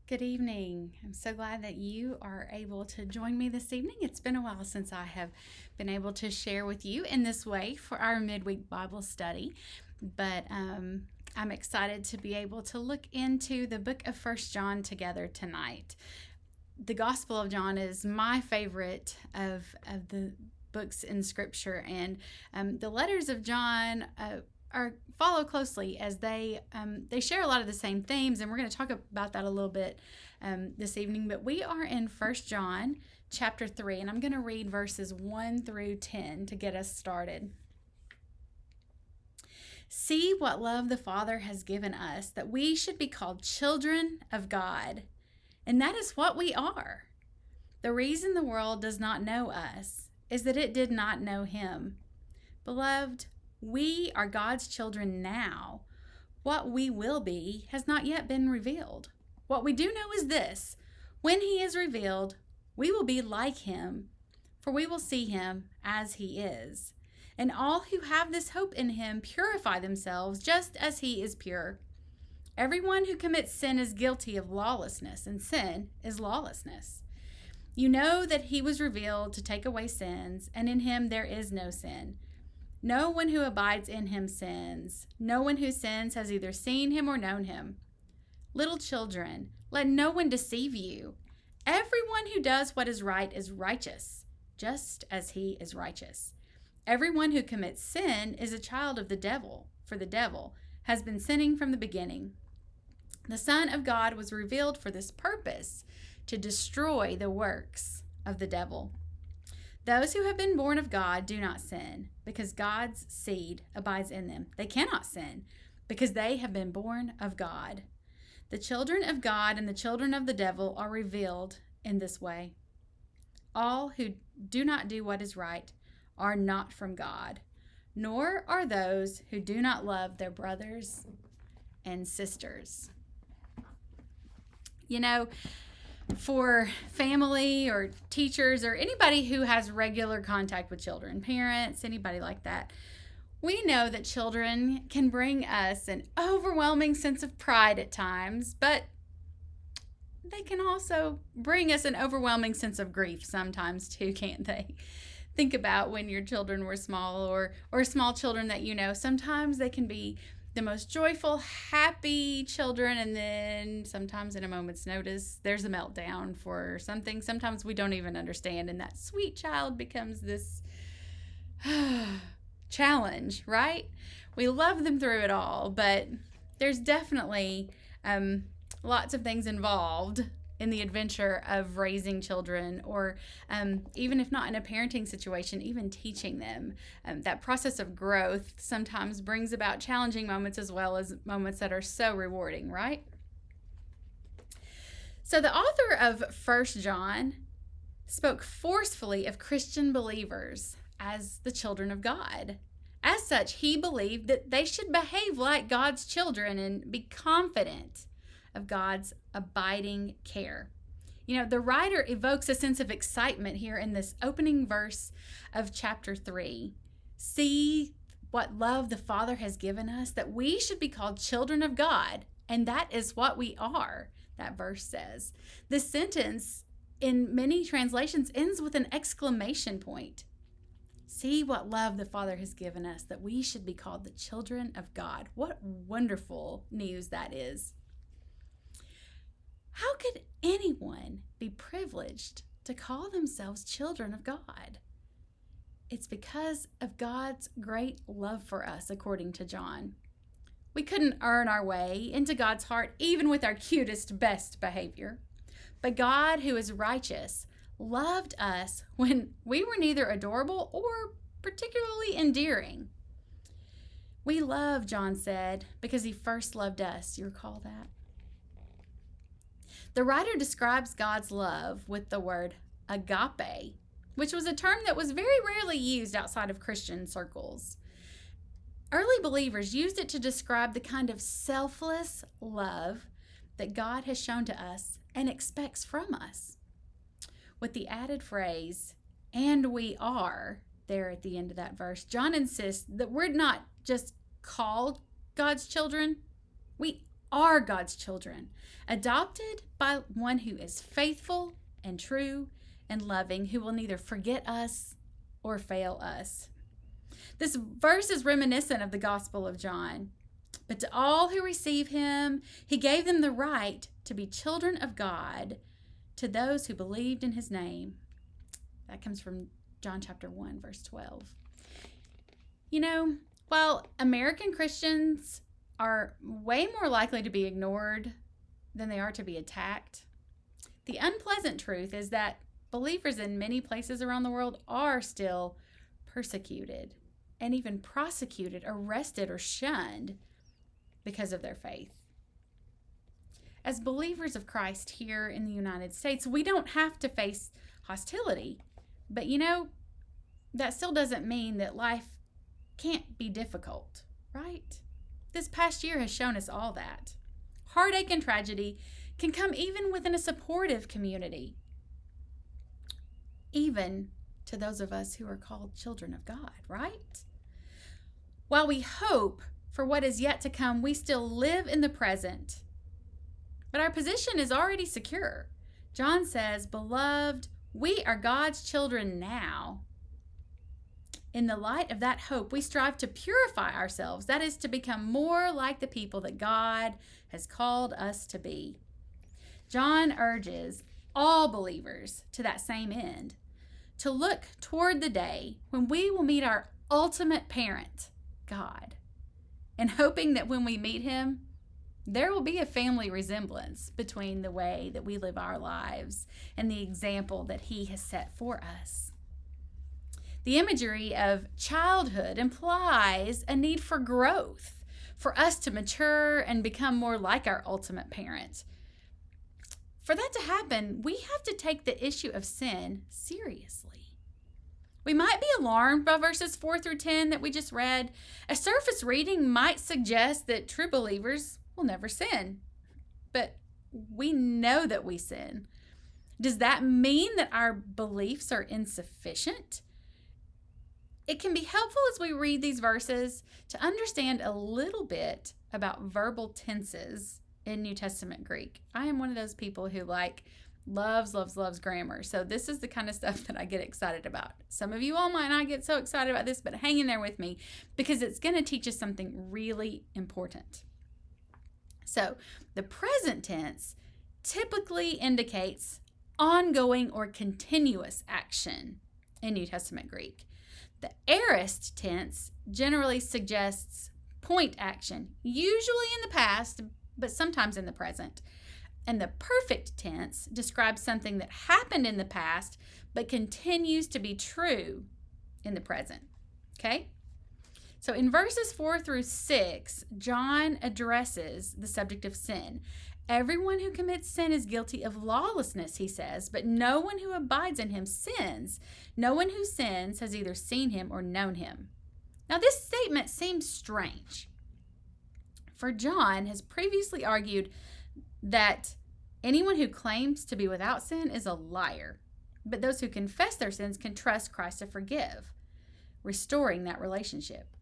Good evening. I'm so glad that you are able to join me this evening. It's been a while since I have been able to share with you in this way for our midweek Bible study, but I'm excited to be able to look into the book of First John together tonight. The Gospel of John is my favorite of the books in Scripture, and the letters of John are follow closely as they share a lot of the same themes, and we're going to talk about that a little bit this evening. But we are in First John chapter 3, and I'm going to read verses 1 through 10 to get us started. See what love the Father has given us, that we should be called children of God. And that is what we are. The reason the world does not know us is that it did not know him. Beloved, we are God's children now. What we will be has not yet been revealed. What we do know is this: when he is revealed, we will be like him, for we will see him as he is. And all who have this hope in him purify themselves just as he is pure. Everyone who commits sin is guilty of lawlessness, and sin is lawlessness. You know that he was revealed to take away sins, and in him there is no sin. No one who abides in him sins. No one who sins has either seen him or known him. Little children, let no one deceive you. Everyone who does what is right is righteous, just as he is righteous. Everyone who commits sin is a child of the devil, for the devil has been sinning from the beginning. The Son of God was revealed for this purpose, to destroy the works of the devil. Those who have been born of God do not sin, because God's seed abides in them. They cannot sin, because they have been born of God. The children of God and the children of the devil are revealed in this way. All who do not do what is right are not from God, nor are those who do not love their brothers and sisters. You know, for family or teachers or anybody who has regular contact with children, parents, anybody like that, we know that children can bring us an overwhelming sense of pride at times, but they can also bring us an overwhelming sense of grief sometimes too, can't they? Think about when your children were small, or small children that you know. Sometimes they can be the most joyful, happy children, and then sometimes in a moment's notice there's a meltdown for something sometimes we don't even understand, and that sweet child becomes this challenge, right? We love them through it all, but there's definitely lots of things involved in the adventure of raising children, or even if not in a parenting situation, even teaching them. That process of growth sometimes brings about challenging moments as well as moments that are so rewarding, right? So the author of First John spoke forcefully of Christian believers as the children of God. As such, he believed that they should behave like God's children and be confident of God's abiding care. You know, the writer evokes a sense of excitement here in this opening verse of chapter 3. See what love the Father has given us, that we should be called children of God, and that is what we are, that verse says. This sentence in many translations ends with an exclamation point. See what love the Father has given us, that we should be called the children of God. What wonderful news that is. How could anyone be privileged to call themselves children of God? It's because of God's great love for us, according to John. We couldn't earn our way into God's heart, even with our cutest, best behavior. But God, who is righteous, loved us when we were neither adorable or particularly endearing. We love, John said, because he first loved us. You recall that? The writer describes God's love with the word agape, which was a term that was very rarely used outside of Christian circles. Early believers used it to describe the kind of selfless love that God has shown to us and expects from us. With the added phrase, and we are, there at the end of that verse, John insists that we're not just called God's children, we are God's children, adopted by one who is faithful and true and loving, who will neither forget us or fail us. This verse is reminiscent of the Gospel of John. But to all who receive him, he gave them the right to be children of God, to those who believed in his name. That comes from John chapter 1, verse 12. You know, while American Christians are way more likely to be ignored than they are to be attacked, the unpleasant truth is that believers in many places around the world are still persecuted and even prosecuted, arrested, or shunned because of their faith. As believers of Christ here in the United States, we don't have to face hostility. But you know, that still doesn't mean that life can't be difficult, right? This past year has shown us all that. Heartache and tragedy can come even within a supportive community, even to those of us who are called children of God, right? While we hope for what is yet to come, we still live in the present. But our position is already secure. John says, "Beloved, we are God's children now." In the light of that hope, we strive to purify ourselves. That is, to become more like the people that God has called us to be. John urges all believers to that same end, to look toward the day when we will meet our ultimate parent, God, and hoping that when we meet him, there will be a family resemblance between the way that we live our lives and the example that he has set for us. The imagery of childhood implies a need for growth, for us to mature and become more like our ultimate parent. For that to happen, we have to take the issue of sin seriously. We might be alarmed by verses 4 through 10 that we just read. A surface reading might suggest that true believers will never sin. But we know that we sin. Does that mean that our beliefs are insufficient? It can be helpful as we read these verses to understand a little bit about verbal tenses in New Testament Greek. I am one of those people who loves grammar. So this is the kind of stuff that I get excited about. Some of you all might not get so excited about this, but hang in there with me because it's going to teach us something really important. So the present tense typically indicates ongoing or continuous action in New Testament Greek. The aorist tense generally suggests point action, usually in the past, but sometimes in the present. And the perfect tense describes something that happened in the past, but continues to be true in the present. Okay? So in verses 4 through 6, John addresses the subject of sin. Everyone who commits sin is guilty of lawlessness, he says, but no one who abides in him sins. No one who sins has either seen him or known him. Now, this statement seems strange, for John has previously argued that anyone who claims to be without sin is a liar, but those who confess their sins can trust Christ to forgive, restoring that relationship.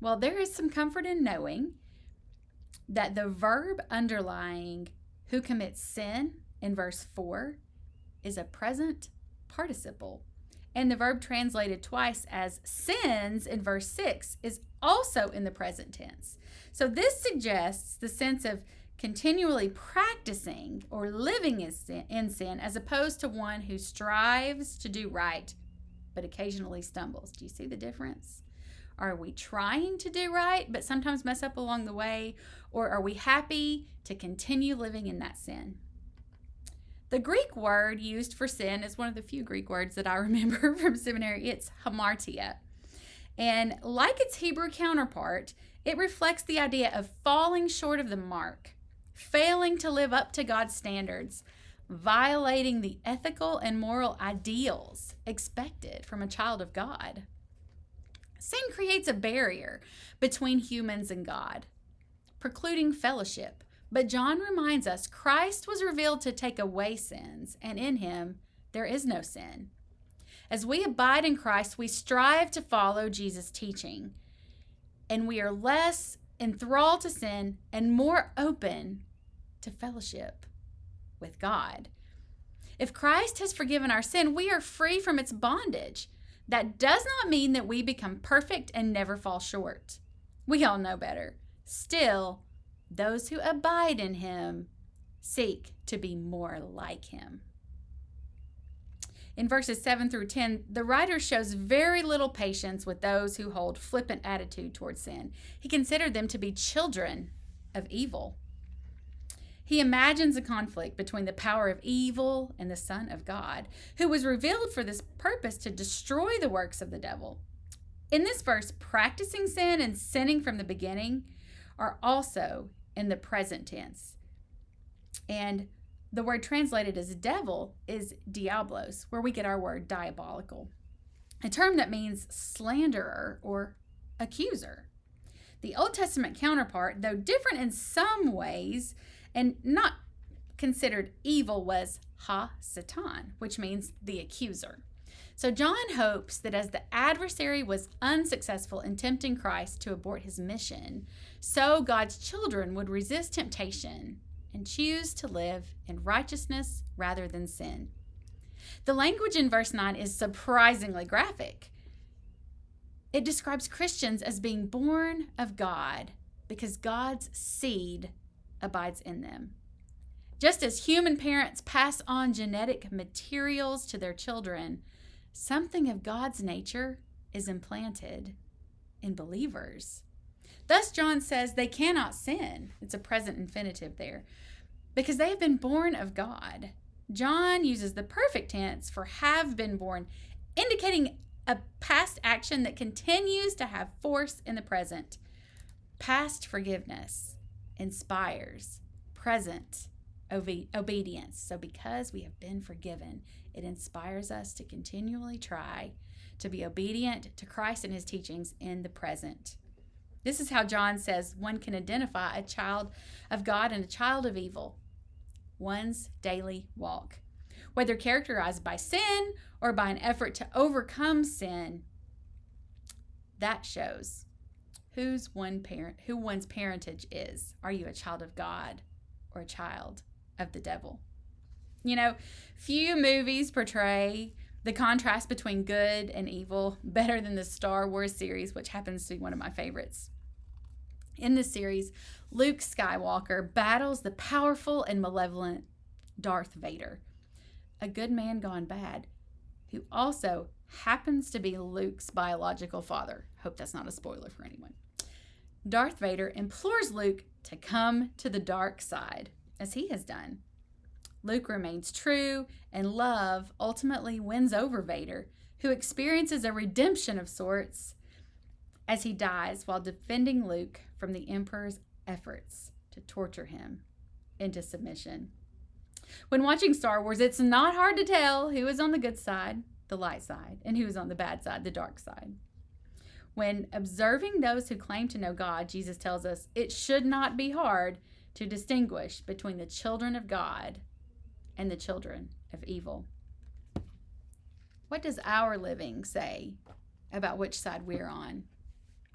Well, there is some comfort in knowing that the verb underlying who commits sin in verse 4 is a present participle. And the verb translated twice as sins in verse 6 is also in the present tense. So this suggests the sense of continually practicing or living in sin as opposed to one who strives to do right but occasionally stumbles. Do you see the difference? Are we trying to do right but sometimes mess up along the way? Or are we happy to continue living in that sin? The Greek word used for sin is one of the few Greek words that I remember from seminary. It's hamartia. And like its Hebrew counterpart, it reflects the idea of falling short of the mark, failing to live up to God's standards, violating the ethical and moral ideals expected from a child of God. Sin creates a barrier between humans and God, precluding fellowship. But John reminds us Christ was revealed to take away sins, and in him there is no sin. As we abide in Christ, we strive to follow Jesus' teaching, and we are less enthralled to sin and more open to fellowship with God. If Christ has forgiven our sin, we are free from its bondage. That does not mean that we become perfect and never fall short. We all know better. Still, those who abide in him seek to be more like him. In verses 7 through 10, the writer shows very little patience with those who hold flippant attitude towards sin. He considered them to be children of evil. He imagines a conflict between the power of evil and the Son of God, who was revealed for this purpose to destroy the works of the devil. In this verse, practicing sin and sinning from the beginning are also in the present tense. And the word translated as devil is diablos, where we get our word diabolical, a term that means slanderer or accuser. The Old Testament counterpart, though different in some ways and not considered evil, was ha-satan, which means the accuser. So John hopes that as the adversary was unsuccessful in tempting Christ to abort his mission, so God's children would resist temptation and choose to live in righteousness rather than sin. The language in verse 9 is surprisingly graphic. It describes Christians as being born of God because God's seed abides in them. Just as human parents pass on genetic materials to their children, something of God's nature is implanted in believers. Thus, John says they cannot sin. It's a present infinitive there, because they have been born of God. John uses the perfect tense for have been born, indicating a past action that continues to have force in the present. Past forgiveness inspires present obedience. So because we have been forgiven, it inspires us to continually try to be obedient to Christ and his teachings in the present. This is how John says one can identify a child of God and a child of evil. One's daily walk, whether characterized by sin or by an effort to overcome sin, that shows who one's parentage is. Are you a child of God or a child of the devil? You know, few movies portray the contrast between good and evil better than the Star Wars series, which happens to be one of my favorites. In this series, Luke Skywalker battles the powerful and malevolent Darth Vader, a good man gone bad, who also happens to be Luke's biological father. Hope that's not a spoiler for anyone. Darth Vader implores Luke to come to the dark side, as he has done. Luke remains true, and love ultimately wins over Vader, who experiences a redemption of sorts as he dies while defending Luke from the Emperor's efforts to torture him into submission. When watching Star Wars, it's not hard to tell who is on the good side, the light side, and who is on the bad side, the dark side. When observing those who claim to know God, Jesus tells us it should not be hard to distinguish between the children of God and the children of evil. What does our living say about which side we're on?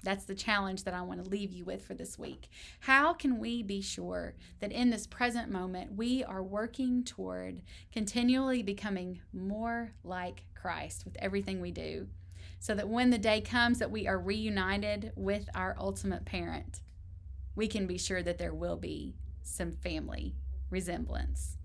That's the challenge that I want to leave you with for this week. How can we be sure that in this present moment we are working toward continually becoming more like Christ with everything we do, so that when the day comes that we are reunited with our ultimate parent, we can be sure that there will be some family resemblance?